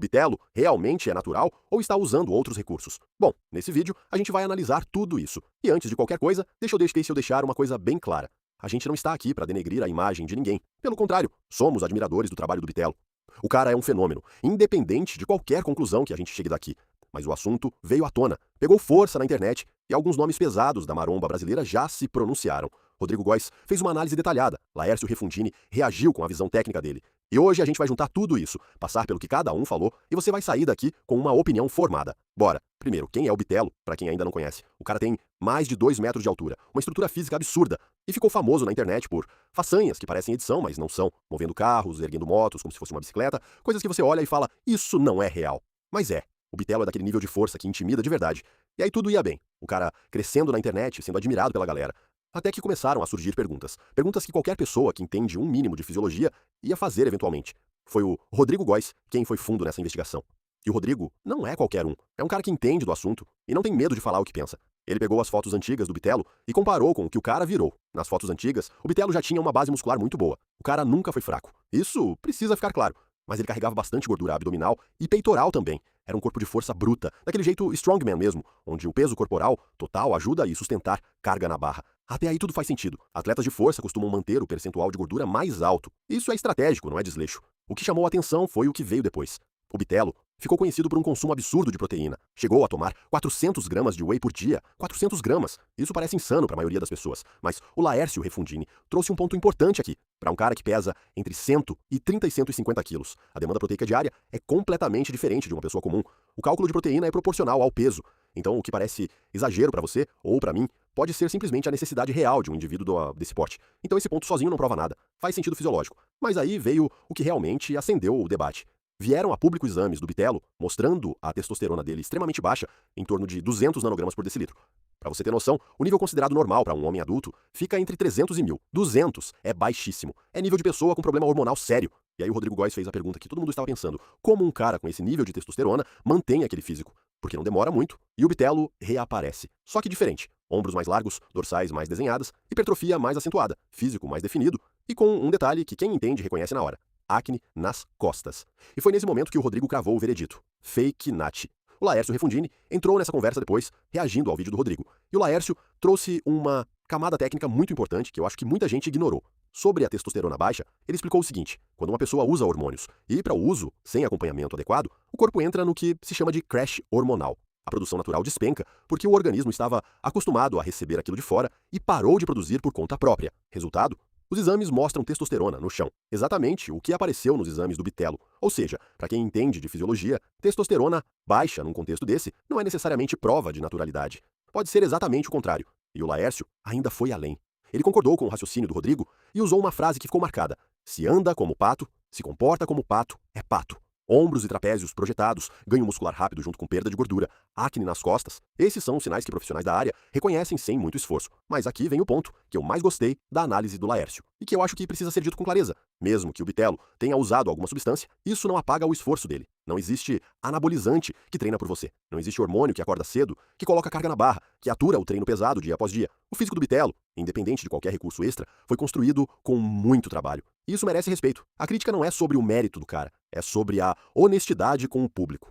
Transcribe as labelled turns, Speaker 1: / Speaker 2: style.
Speaker 1: bitelo realmente é natural ou está usando outros recursos? Bom, nesse vídeo a gente vai analisar tudo isso. E antes de qualquer coisa, deixa eu deixar uma coisa bem clara. A gente não está aqui para denegrir a imagem de ninguém. Pelo contrário, somos admiradores do trabalho do Bitelo. O cara é um fenômeno, independente de qualquer conclusão que a gente chegue daqui. Mas o assunto veio à tona, pegou força na internet e alguns nomes pesados da maromba brasileira já se pronunciaram. Rodrigo Góes fez uma análise detalhada, Laércio Refundini reagiu com a visão técnica dele. E hoje a gente vai juntar tudo isso, passar pelo que cada um falou e você vai sair daqui com uma opinião formada. Bora! Primeiro, quem é o Bitelo? Pra quem ainda não conhece. O cara tem mais de 2 metros de altura, uma estrutura física absurda e ficou famoso na internet por façanhas que parecem edição, mas não são, movendo carros, erguendo motos como se fosse uma bicicleta, coisas que você olha e fala, isso não é real. Mas é. O Bitelo é daquele nível de força que intimida de verdade. E aí tudo ia bem. O cara crescendo na internet, sendo admirado pela galera. Até que começaram a surgir perguntas. Perguntas que qualquer pessoa que entende um mínimo de fisiologia ia fazer eventualmente. Foi o Rodrigo Góes quem foi fundo nessa investigação. E o Rodrigo não é qualquer um. É um cara que entende do assunto e não tem medo de falar o que pensa. Ele pegou as fotos antigas do Bitelo e comparou com o que o cara virou. Nas fotos antigas, o Bitelo já tinha uma base muscular muito boa. O cara nunca foi fraco. Isso precisa ficar claro. Mas ele carregava bastante gordura abdominal e peitoral também. Era um corpo de força bruta, daquele jeito strongman mesmo, onde o peso corporal total ajuda a sustentar carga na barra. Até aí tudo faz sentido. Atletas de força costumam manter o percentual de gordura mais alto. Isso é estratégico, não é desleixo. O que chamou a atenção foi o que veio depois. O Bitelo ficou conhecido por um consumo absurdo de proteína. Chegou a tomar 400 gramas de whey por dia. 400 gramas. Isso parece insano para a maioria das pessoas. Mas o Laércio Refundini trouxe um ponto importante aqui. Para um cara que pesa entre 100 e 150 quilos. A demanda proteica diária é completamente diferente de uma pessoa comum. O cálculo de proteína é proporcional ao peso. Então o que parece exagero para você, ou para mim, pode ser simplesmente a necessidade real de um indivíduo desse porte. Então esse ponto sozinho não prova nada. Faz sentido fisiológico. Mas aí veio o que realmente acendeu o debate. Vieram a público exames do Bitelo mostrando a testosterona dele extremamente baixa, em torno de 200 nanogramas por decilitro. Para você ter noção, o nível considerado normal para um homem adulto fica entre 300 e 1000. 200 é baixíssimo. É nível de pessoa com problema hormonal sério. E aí o Rodrigo Góes fez a pergunta que todo mundo estava pensando. Como um cara com esse nível de testosterona mantém aquele físico? Porque não demora muito. E o Bitelo reaparece. Só que diferente. Ombros mais largos, dorsais mais desenhadas, hipertrofia mais acentuada, físico mais definido e com um detalhe que quem entende reconhece na hora. Acne nas costas. E foi nesse momento que o Rodrigo cravou o veredito. Fake Nat. O Laércio Refundini entrou nessa conversa depois, reagindo ao vídeo do Rodrigo. E o Laércio trouxe uma camada técnica muito importante que eu acho que muita gente ignorou. Sobre a testosterona baixa, ele explicou o seguinte: quando uma pessoa usa hormônios e para o uso sem acompanhamento adequado, o corpo entra no que se chama de crash hormonal. A produção natural despenca porque o organismo estava acostumado a receber aquilo de fora e parou de produzir por conta própria. Resultado? Os exames mostram testosterona no chão, exatamente o que apareceu nos exames do Bitelo. Ou seja, para quem entende de fisiologia, testosterona baixa num contexto desse não é necessariamente prova de naturalidade. Pode ser exatamente o contrário. E o Laércio ainda foi além. Ele concordou com o raciocínio do Rodrigo e usou uma frase que ficou marcada. Se anda como pato, se comporta como pato, é pato. Ombros e trapézios projetados, ganho muscular rápido junto com perda de gordura, acne nas costas. Esses são os sinais que profissionais da área reconhecem sem muito esforço. Mas aqui vem o ponto que eu mais gostei da análise do Laércio e que eu acho que precisa ser dito com clareza. Mesmo que o Bitelo tenha usado alguma substância, isso não apaga o esforço dele. Não existe anabolizante que treina por você. Não existe hormônio que acorda cedo, que coloca carga na barra, que atura o treino pesado dia após dia. O físico do Bitelo, independente de qualquer recurso extra, foi construído com muito trabalho. E isso merece respeito. A crítica não é sobre o mérito do cara, é sobre a honestidade com o público.